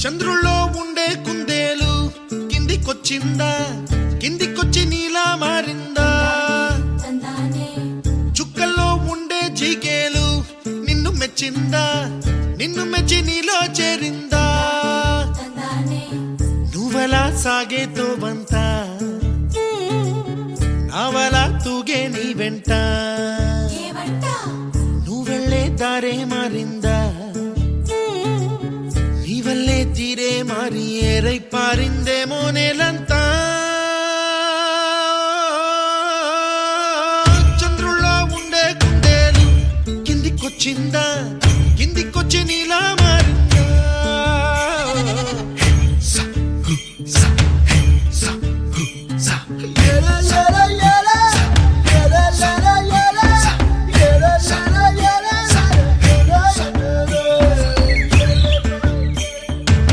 చంద్రుల్లో ఉండే కుందేలు కిందికొచ్చిందా, కిందికొచ్చి నీలా మారిందా? చుక్కల్లో ఉండే జీకేలు నిన్ను మెచ్చిందా, నిన్ను మెచ్చి నీలో చేరిందా? నువ్వలా సాగేతో బంత, నావలా తూగే నీ వెంట, నువ్వెళ్ళే దారే మారిందా, నీ వల్లే తీరే మారి ఏరై పారిందేమో నేలంతా.